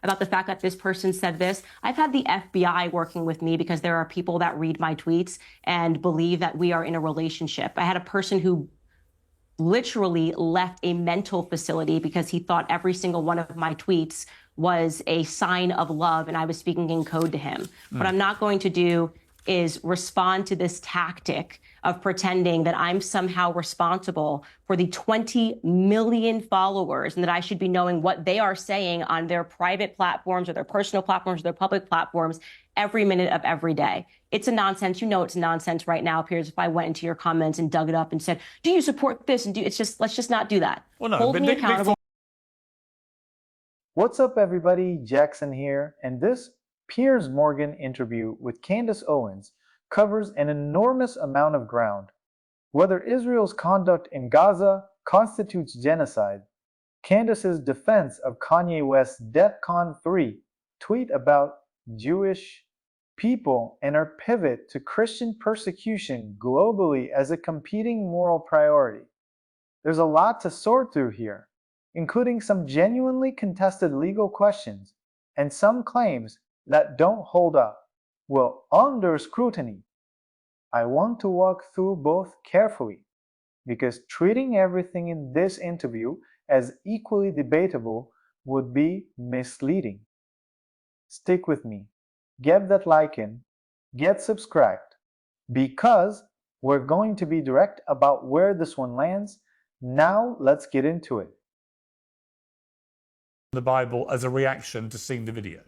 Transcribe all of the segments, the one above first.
about the fact that this person said this. I've had the FBI working with me because there are people that read my tweets and believe that we are in a relationship. I had a person who literally left a mental facility because he thought every single one of my tweets was a sign of love and I was speaking in code to him. What I'm not going to do is respond to this tactic of pretending that I'm somehow responsible for the 20 million followers and that I should be knowing what they are saying on their private platforms or their personal platforms or their public platforms every minute of every day. It's a nonsense. You know it's nonsense right now, Piers. If I went into your comments and dug it up and said, do you support this? And it's just, let's just not do that. Well, no, hold me accountable. What's up, everybody? Jackson here, and this Piers Morgan interview with Candace Owens covers an enormous amount of ground. Whether Israel's conduct in Gaza constitutes genocide, Candace's defense of Kanye West's DEFCON 3 tweet about Jewish people, and her pivot to Christian persecution globally as a competing moral priority. There's a lot to sort through here, including some genuinely contested legal questions and some claims that don't hold up. Well, under scrutiny. I want to walk through both carefully, because treating everything in this interview as equally debatable would be misleading. Stick with me. Get that like in, get subscribed, because we're going to be direct about where this one lands. Now let's get into it. The Bible as a reaction to seeing the video.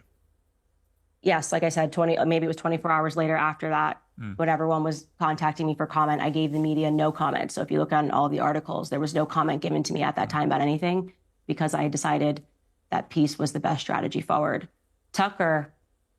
Yes, like I said, maybe it was 24 hours later after that, when everyone was contacting me for comment, I gave the media no comment. So if you look on all the articles, there was no comment given to me at that time about anything because I had decided that peace was the best strategy forward. Tucker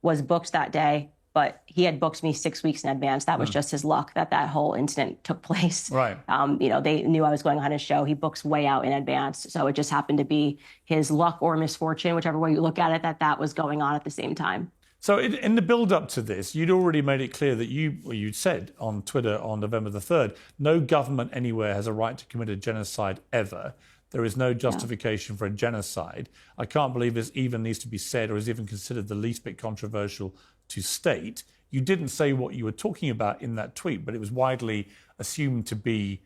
was booked that day, but he had booked me 6 weeks in advance. That was just his luck that whole incident took place. Right. They knew I was going on his show. He books way out in advance. So it just happened to be his luck or misfortune, whichever way you look at it, that was going on at the same time. So in the build-up to this, you'd already made it clear that you'd said on Twitter on November the 3rd, no government anywhere has a right to commit a genocide ever. There is no justification for a genocide. I can't believe this even needs to be said or is even considered the least bit controversial to state. You didn't say what you were talking about in that tweet, but it was widely assumed to be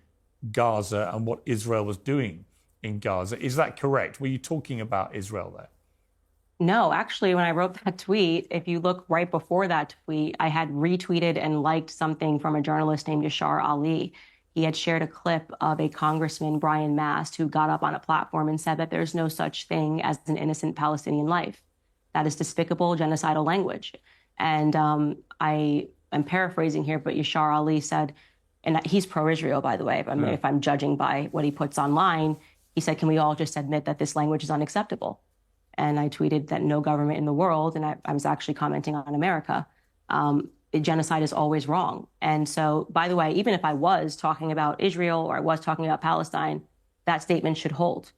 Gaza and what Israel was doing in Gaza. Is that correct? Were you talking about Israel there? No, actually, when I wrote that tweet, if you look right before that tweet, I had retweeted and liked something from a journalist named Yashar Ali. He had shared a clip of a Congressman, Brian Mast, who got up on a platform and said that there's no such thing as an innocent Palestinian life. That is despicable, genocidal language. And I am paraphrasing here, but Yashar Ali said, and he's pro-Israel, by the way, if I'm judging by what he puts online, he said, can we all just admit that this language is unacceptable? And I tweeted that no government in the world, and I was actually commenting on America, genocide is always wrong. And so, by the way, even if I was talking about Israel or I was talking about Palestine, that statement should hold.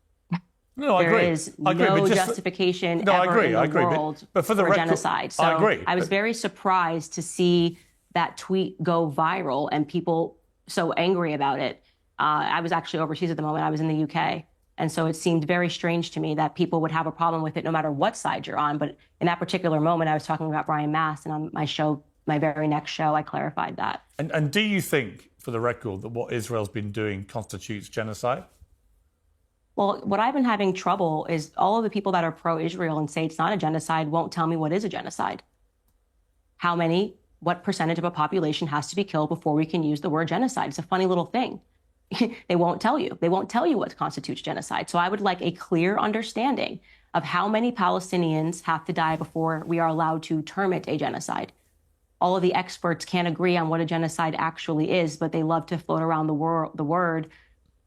No, I agree. There is no justification ever in the world for genocide. So I was very surprised to see that tweet go viral and people so angry about it. I was actually overseas at the moment. I was in the UK. And so it seemed very strange to me that people would have a problem with it no matter what side you're on. But in that particular moment, I was talking about Brian Mast, and on my show, my very next show, I clarified that. And do you think, for the record, that what Israel's been doing constitutes genocide? Well, what I've been having trouble is all of the people that are pro-Israel and say it's not a genocide won't tell me what is a genocide. What percentage of a population has to be killed before we can use the word genocide? It's a funny little thing. They won't tell you. They won't tell you what constitutes genocide. So I would like a clear understanding of how many Palestinians have to die before we are allowed to term it a genocide. All of the experts can't agree on what a genocide actually is, but they love to float around the word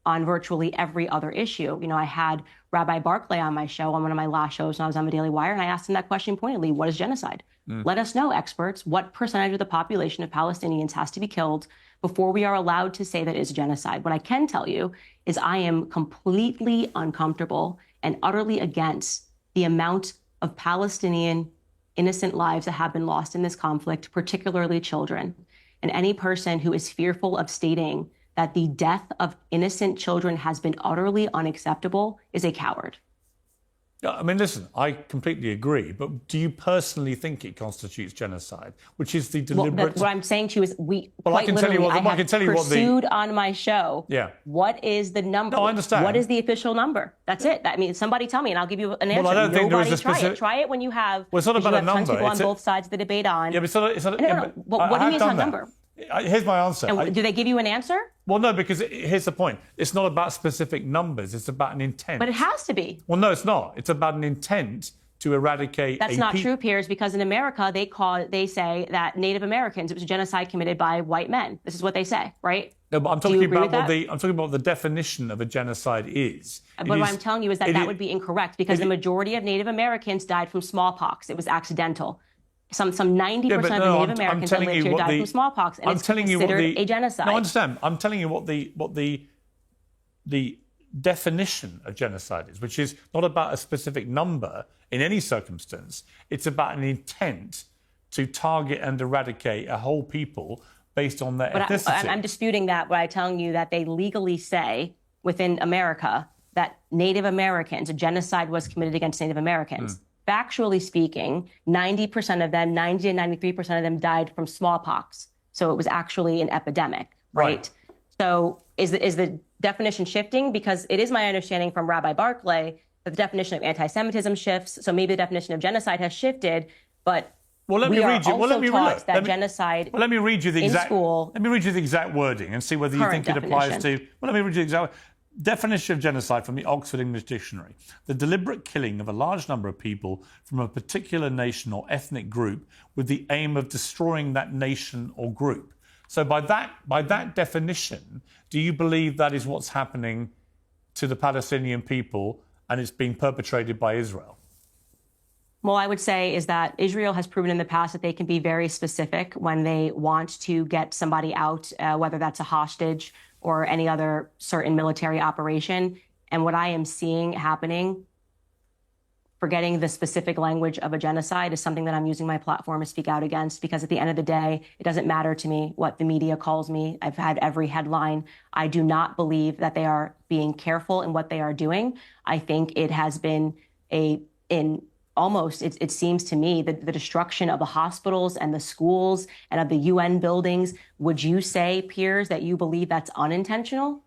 on virtually every other issue. I had Rabbi Barclay on my show, on one of my last shows when I was on the Daily Wire, and I asked him that question pointedly: what is genocide? Let us know, experts, what percentage of the population of Palestinians has to be killed before we are allowed to say that it's genocide. What I can tell you is I am completely uncomfortable and utterly against the amount of Palestinian innocent lives that have been lost in this conflict, particularly children. And any person who is fearful of stating that the death of innocent children has been utterly unacceptable is a coward. Yeah, I mean, listen, I completely agree, but do you personally think it constitutes genocide, which is the deliberate... What I'm saying to you is Well, I can tell you what I can tell you what the... pursued on my show. Yeah. What is the number? No, I understand. What is the official number? That's it. I mean, somebody tell me, and I'll give you an answer. Well, I don't think there is a Try specific... it. Try it when you have... Well, it's not about a number. Tons of people on both sides of the debate on. Yeah, but it's not... No. What do you mean it's not a number? Here's my answer. And do they give you an answer? Well, no, because here's the point. It's not about specific numbers. It's about an intent. But it has to be. Well, no, it's not. It's about an intent to eradicate. That's not true, Piers, because in America, they say that Native Americans, it was a genocide committed by white men. This is what they say, right? No, but I'm talking about what the definition of a genocide is. But what I'm telling you is that would be incorrect, because the majority of Native Americans died from smallpox. It was accidental. Some 90% of the Native Americans that lived here died from smallpox, and it's considered a genocide. No, I understand. I'm telling you what the definition of genocide is, which is not about a specific number in any circumstance. It's about an intent to target and eradicate a whole people based on their ethnicity. I'm disputing that by telling you that they legally say within America that Native Americans, a genocide was committed against Native Americans. Factually speaking, 90% of them, 90 to 93% of them died from smallpox. So it was actually an epidemic, right? So is the definition shifting? Because it is my understanding from Rabbi Barclay that the definition of anti-Semitism shifts. So maybe the definition of genocide has shifted, but let me read you the exact wording and see whether you think it applies to. Well, let me read you the exact definition of genocide from the Oxford English Dictionary: the deliberate killing of a large number of people from a particular nation or ethnic group with the aim of destroying that nation or group. So by that definition, do you believe that is what's happening to the Palestinian people and it's being perpetrated by Israel? Well, I would say is that Israel has proven in the past that they can be very specific when they want to get somebody out, whether that's a hostage or any other certain military operation. And what I am seeing happening, forgetting the specific language of a genocide, is something that I'm using my platform to speak out against, because at the end of the day, it doesn't matter to me what the media calls me. I've had every headline. I do not believe that they are being careful in what they are doing. I think it has been it seems to me that the destruction of the hospitals and the schools and of the UN buildings. Would you say, Piers, that you believe that's unintentional?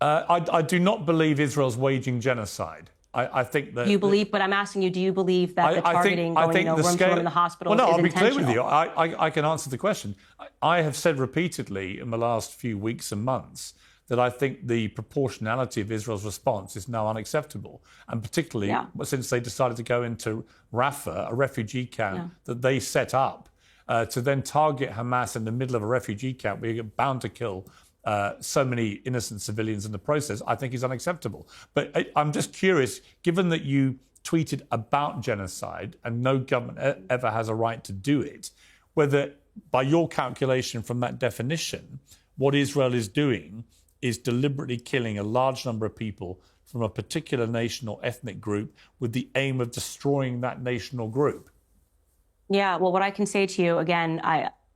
I do not believe Israel's waging genocide. I think that... You believe, but I'm asking you, do you believe that the targeting, going room to room in the hospitals is intentional? I'll be clear with you. I can answer the question. I have said repeatedly in the last few weeks and months that I think the proportionality of Israel's response is now unacceptable. And particularly since they decided to go into Rafah, a refugee camp that they set up, to then target Hamas in the middle of a refugee camp where you're bound to kill so many innocent civilians in the process, I think is unacceptable. But I'm just curious, given that you tweeted about genocide and no government ever has a right to do it, whether by your calculation from that definition, what Israel is doing is deliberately killing a large number of people from a particular nation or ethnic group with the aim of destroying that nation or group. Yeah, well, what I can say to you, again,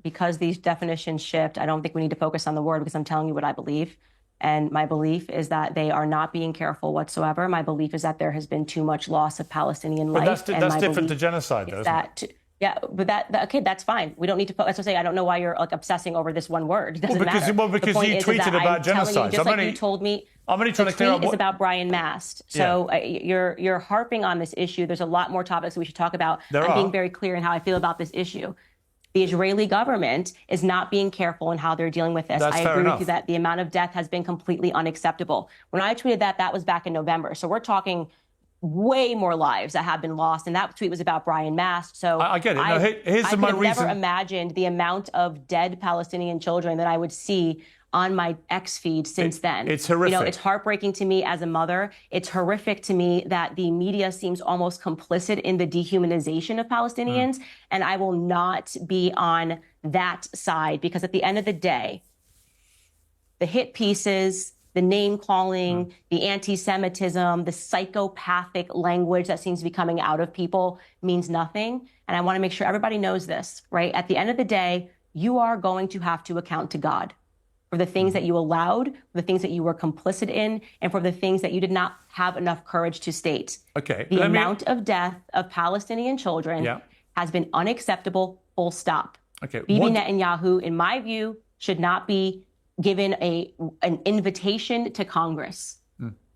because these definitions shift, I don't think we need to focus on the word, because I'm telling you what I believe. And my belief is that they are not being careful whatsoever. My belief is that there has been too much loss of Palestinian life. But that's different to genocide, though, isn't it? Yeah, but okay, that's fine. We don't need to focus. I don't know why you're asking over this one word. It doesn't matter. Well, because you tweeted about genocide. You told me. I'm only trying to clear up. It's about Brian Mast. So you're harping on this issue. There's a lot more topics that we should talk about. I'm being very clear in how I feel about this issue. The Israeli government is not being careful in how they're dealing with this. I agree with you that the amount of death has been completely unacceptable. When I tweeted that was back in November. So we're talking way more lives that have been lost, and that tweet was about Brian Mast. So I get it. I could have never imagined the amount of dead Palestinian children that I would see on my X feed since then. It's horrific. It's heartbreaking to me as a mother. It's horrific to me that the media seems almost complicit in the dehumanization of Palestinians, and I will not be on that side, because at the end of the day, the hit pieces, the name-calling, the anti-Semitism, the psychopathic language that seems to be coming out of people means nothing. And I want to make sure everybody knows this, right? At the end of the day, you are going to have to account to God. for the things that you allowed, for the things that you were complicit in, and for the things that you did not have enough courage to state. Okay. The amount of death of Palestinian children has been unacceptable, full stop. Okay. Bibi Netanyahu, in my view, should not be given an invitation to Congress.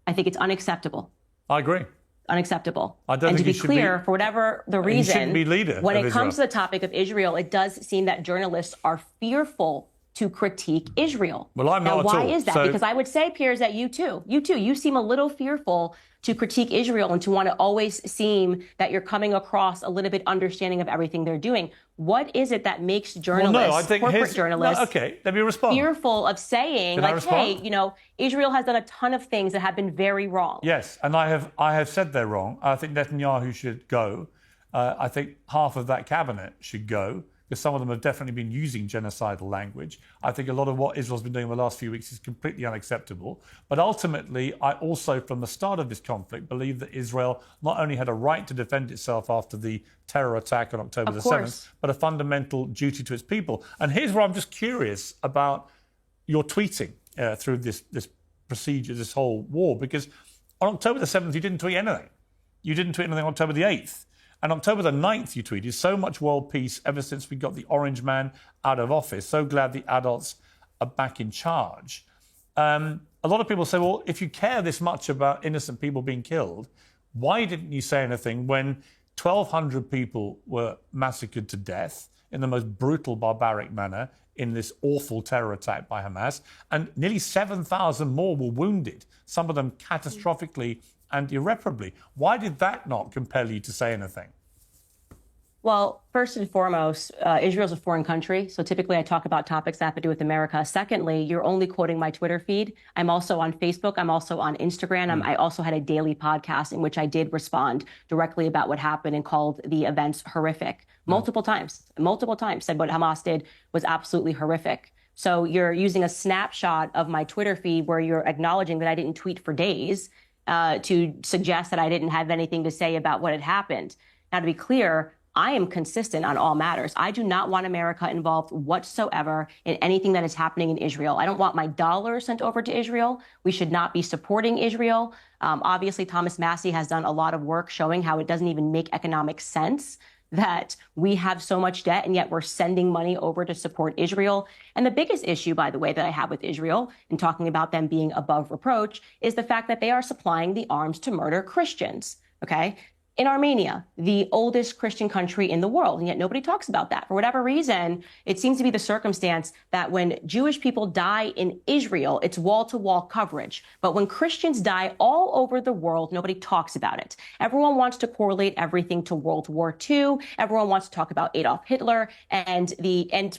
I think it's unacceptable. I agree. Unacceptable. I don't and think to be clear, for whatever the reason, he shouldn't be leader when of it Israel. comes to the topic of Israel, it does seem that journalists are fearful to critique Israel. Well, I'm not now, at why all. is that? Because I would say, Piers, that you too, you seem a little fearful to critique Israel and to want to always seem that you're coming across a little bit understanding of everything they're doing. What is it that makes journalists, corporate journalists, okay, let me respond. fearful of saying, like, hey, you know, Israel has done a ton of things that have been very wrong? Yes, and I have said they're wrong. I think Netanyahu should go. I think half of that cabinet should go, because some of them have definitely been using genocidal language. I think a lot of what Israel's been doing in the last few weeks is completely unacceptable. But ultimately, I also, from the start of this conflict, believe that Israel not only had a right to defend itself after the terror attack on October the 7th, but a fundamental duty to its people. And here's where I'm just curious about your tweeting through this procedure, this whole war, because on October the 7th, you didn't tweet anything. You didn't tweet anything on October the 8th. And October the 9th, you tweeted, so much world peace ever since we got the orange man out of office. So glad the adults are back in charge. A lot of people say, well, if you care this much about innocent people being killed, why didn't you say anything when 1,200 people were massacred to death in the most brutal, barbaric manner in this awful terror attack by Hamas, and nearly 7,000 more were wounded, some of them catastrophically and irreparably? Why did that not compel you to say anything? Well, first and foremost, Israel's a foreign country, so typically I talk about topics that have to do with America. Secondly, you're only quoting my Twitter feed. I'm also on Facebook. I'm also on Instagram. I also had a daily podcast in which I did respond directly about what happened and called the events horrific. Multiple times, said what Hamas did was absolutely horrific. So you're using a snapshot of my Twitter feed where you're acknowledging that I didn't tweet for days to suggest that I didn't have anything to say about what had happened. Now, to be clear, I am consistent on all matters. I do not want America involved whatsoever in anything that is happening in Israel. I don't want my dollars sent over to Israel. We should not be supporting Israel. Obviously, Thomas Massey has done a lot of work showing how it doesn't even make economic sense that we have so much debt and yet we're sending money over to support Israel. And the biggest issue, by the way, that I have with Israel in talking about them being above reproach is the fact that they are supplying the arms to murder Christians, okay? In Armenia, the oldest Christian country in the world, and yet nobody talks about that. For whatever reason, it seems to be the circumstance that when Jewish people die in Israel, it's wall-to-wall coverage. But when Christians die all over the world, nobody talks about it. Everyone wants to correlate everything to World War II. Everyone wants to talk about Adolf Hitler, and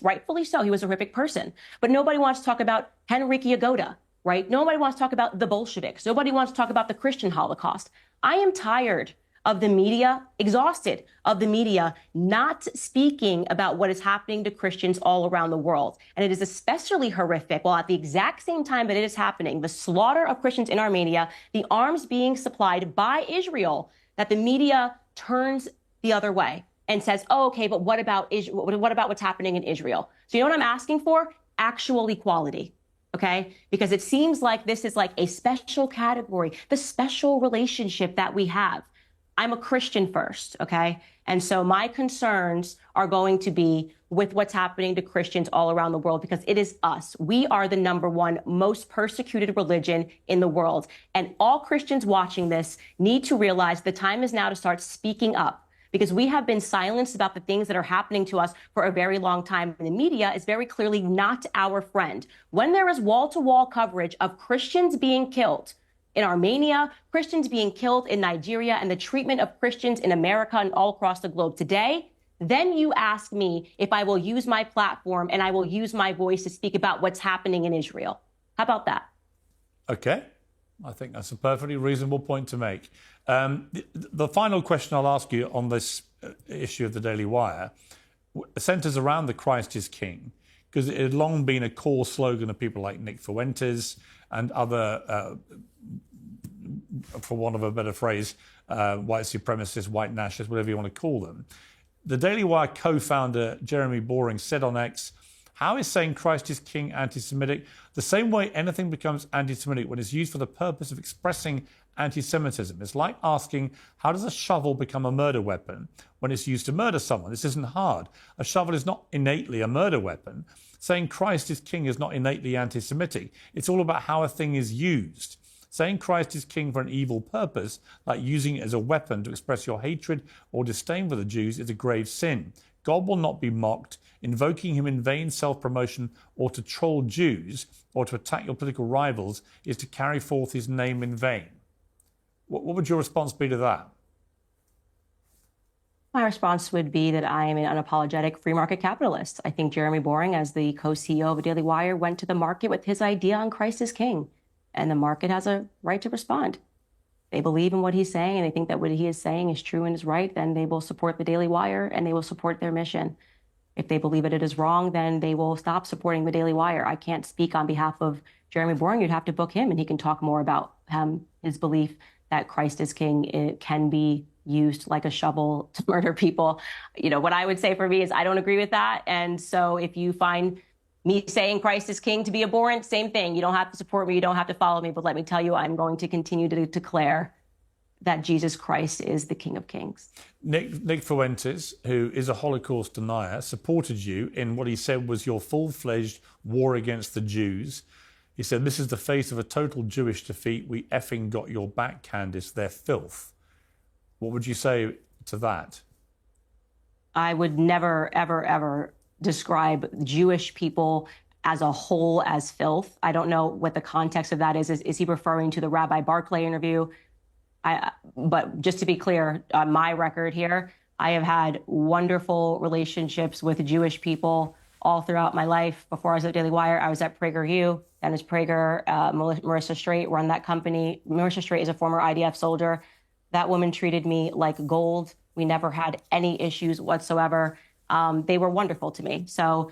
rightfully so, he was a horrific person. But nobody wants to talk about Henryk Yagoda, right? Nobody wants to talk about the Bolsheviks. Nobody wants to talk about the Christian Holocaust. I am tired of the media, exhausted of the media not speaking about what is happening to Christians all around the world. And it is especially horrific while at the exact same time that it is happening, the slaughter of Christians in Armenia, the arms being supplied by Israel, that the media turns the other way and says, oh, okay, but what about what's happening in Israel? So you know what I'm asking for? Actual equality. Okay, because it seems like this is like a special category, the special relationship that we have. I'm a Christian first, okay? And so my concerns are going to be with what's happening to Christians all around the world, because it is us. We are the #1 most persecuted religion in the world. And all Christians watching this need to realize the time is now to start speaking up, because we have been silenced about the things that are happening to us for a very long time. And the media is very clearly not our friend. When there is wall-to-wall coverage of Christians being killed in Armenia, Christians being killed in Nigeria, and the treatment of Christians in America and all across the globe today, then you ask me if I will use my platform and I will use my voice to speak about what's happening in Israel. How about that? Okay. I think that's a perfectly reasonable point to make. The final question I'll ask you on this issue of the Daily Wire centers around the Christ is King, because it had long been a core slogan of people like Nick Fuentes and other for want of a better phrase, white supremacists, white nationalists, whatever you want to call them. The Daily Wire co-founder Jeremy Boring said on X, How is saying Christ is king anti-Semitic? The same way anything becomes anti-Semitic when it's used for the purpose of expressing anti-Semitism. It's like asking, how does a shovel become a murder weapon when it's used to murder someone? This isn't hard. A shovel is not innately a murder weapon. Saying Christ is king is not innately anti-Semitic. It's all about how a thing is used. Saying Christ is king for an evil purpose, like using it as a weapon to express your hatred or disdain for the Jews, is a grave sin. God will not be mocked. Invoking him in vain self-promotion or to troll Jews or to attack your political rivals is to carry forth his name in vain. What would your response be to that? My response would be that I am an unapologetic free market capitalist. I think Jeremy Boring, as the co-CEO of the Daily Wire, went to the market with his idea on Christ is king, and the market has a right to respond. They believe in what he's saying and they think that what he is saying is true and is right, then they will support the Daily Wire and they will support their mission. If they believe that it is wrong, then they will stop supporting the Daily Wire. I can't speak on behalf of Jeremy Boring. You'd have to book him and he can talk more about his belief that Christ is king. It can be used like a shovel to murder people. You know, what I would say for me is I don't agree with that. And so if you find me saying Christ is king to be abhorrent, same thing. You don't have to support me. You don't have to follow me. But let me tell you, I'm going to continue to declare that Jesus Christ is the King of Kings. Nick Fuentes, who is a Holocaust denier, supported you in what he said was your full-fledged war against the Jews. He said, this is the face of a total Jewish defeat. We effing got your back, Candace. They're filth. What would you say to that? I would never, ever, ever describe Jewish people as a whole as filth. I don't know what the context of that is. Is he referring to the Rabbi Barclay interview? But just to be clear, on my record here, I have had wonderful relationships with Jewish people all throughout my life. Before I was at Daily Wire, I was at PragerU. Dennis Prager, Marissa Straight run that company. Marissa Straight is a former IDF soldier. That woman treated me like gold. We never had any issues whatsoever. They were wonderful to me. So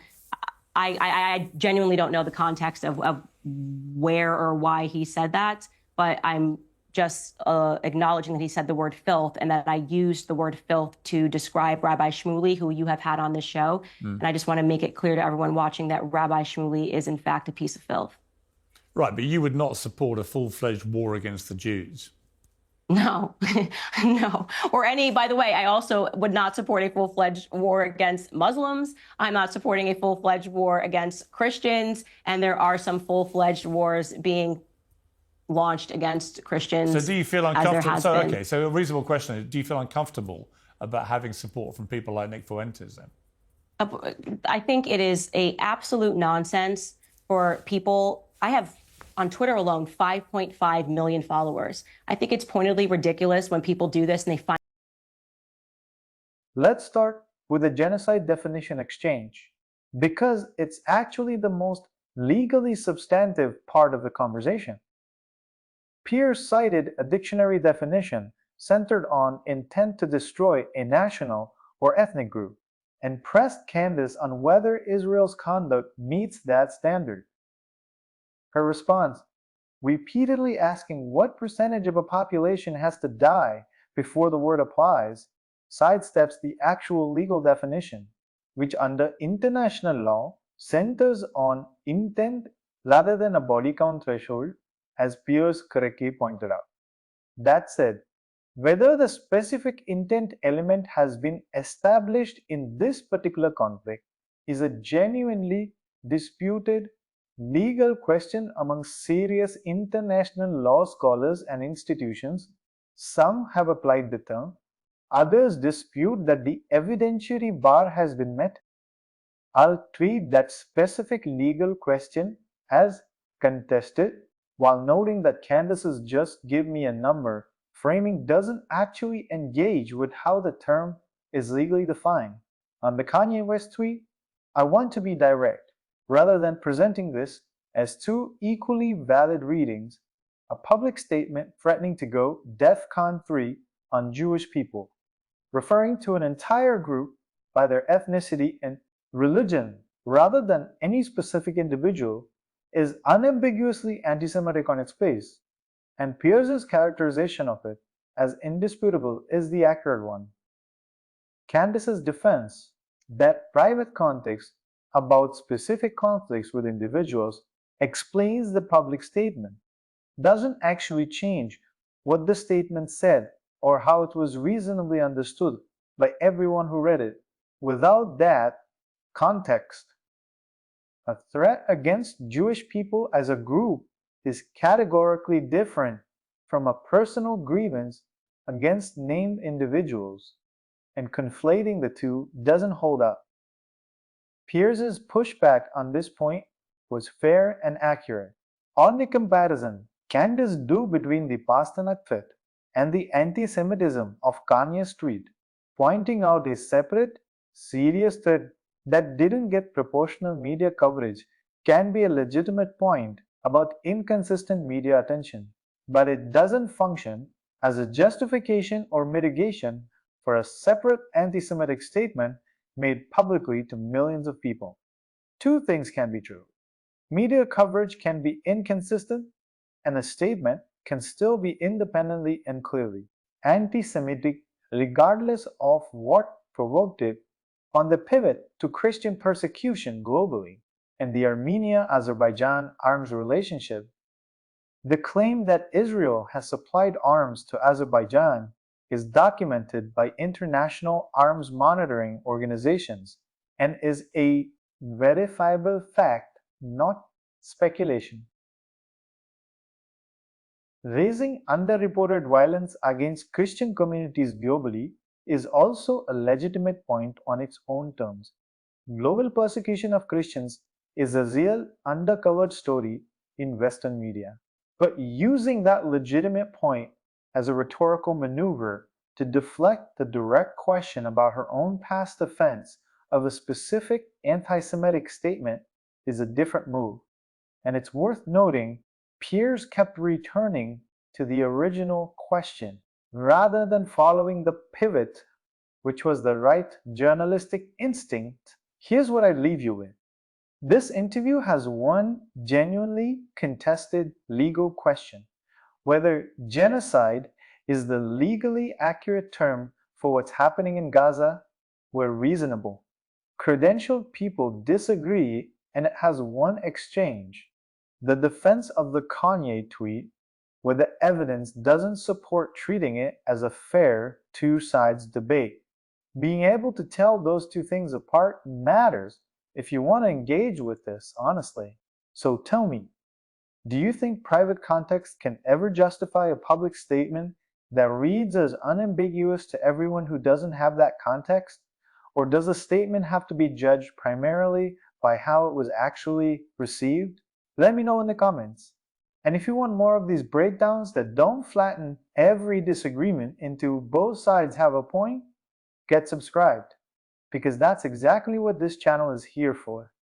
I genuinely don't know the context of where or why he said that, but I'm just acknowledging that he said the word filth and that I used the word filth to describe Rabbi Shmuley, who you have had on this show. And I just want to make it clear to everyone watching that Rabbi Shmuley is in fact a piece of filth. Right, but you would not support a full-fledged war against the Jews. No, no. Or any, by the way, I also would not support a full-fledged war against Muslims. I'm not supporting a full-fledged war against Christians. And there are some full-fledged wars being launched against Christians. So do you feel uncomfortable? So a reasonable question is, do you feel uncomfortable about having support from people like Nick Fuentes then? I think it is a absolute nonsense for people. I have on Twitter alone 5.5 million followers. I think it's pointedly ridiculous when people do this and they find. Let's start with the genocide definition exchange, because it's actually the most legally substantive part of the conversation. Piers cited a dictionary definition centered on intent to destroy a national or ethnic group and pressed Candace on whether Israel's conduct meets that standard. Her response, repeatedly asking what percentage of a population has to die before the word applies, sidesteps the actual legal definition, which under international law centers on intent rather than a body count threshold, as Piers correctly pointed out. That said, whether the specific intent element has been established in this particular conflict is a genuinely disputed legal question among serious international law scholars and institutions. Some have applied the term, others dispute that the evidentiary bar has been met. I'll treat that specific legal question as contested, while noting that Candace's just give me a number framing doesn't actually engage with how the term is legally defined. On the Kanye West tweet, I want to be direct. Rather than presenting this as two equally valid readings, a public statement threatening to go DEFCON 3 on Jewish people, referring to an entire group by their ethnicity and religion rather than any specific individual, is unambiguously anti-Semitic on its face, and Piers's characterization of it as indisputable is the accurate one. Candace's defense that private context about specific conflicts with individuals explains the public statement, doesn't actually change what the statement said or how it was reasonably understood by everyone who read it. Without that context, a threat against Jewish people as a group is categorically different from a personal grievance against named individuals, and conflating the two doesn't hold up. Piers's pushback on this point was fair and accurate. On the comparison Candace drew between the Pasternak threat and the anti-Semitism of Kanye's tweet, pointing out a separate, serious threat that didn't get proportional media coverage can be a legitimate point about inconsistent media attention, but it doesn't function as a justification or mitigation for a separate anti-Semitic statement made publicly to millions of people. Two things can be true. Media coverage can be inconsistent, and a statement can still be independently and clearly anti-Semitic regardless of what provoked it. On the pivot to Christian persecution globally and the Armenia-Azerbaijan arms relationship, the claim that Israel has supplied arms to Azerbaijan is documented by international arms monitoring organizations and is a verifiable fact, not speculation. Raising underreported violence against Christian communities globally is also a legitimate point on its own terms. Global persecution of Christians is a real undercovered story in Western media. But using that legitimate point as a rhetorical maneuver to deflect the direct question about her own past offense of a specific anti-Semitic statement is a different move. And it's worth noting, Piers kept returning to the original question rather than following the pivot, which was the right journalistic instinct. Here's what I'd leave you with. This interview has one genuinely contested legal question: whether genocide is the legally accurate term for what's happening in Gaza were reasonable. Credentialed people disagree, and it has one exchange: the defense of the Kanye tweet, where the evidence doesn't support treating it as a fair two-sides debate. Being able to tell those two things apart matters if you want to engage with this honestly. So tell me, do you think private context can ever justify a public statement that reads as unambiguous to everyone who doesn't have that context? Or does a statement have to be judged primarily by how it was actually received? Let me know in the comments. And if you want more of these breakdowns that don't flatten every disagreement into both sides have a point, get subscribed, because that's exactly what this channel is here for.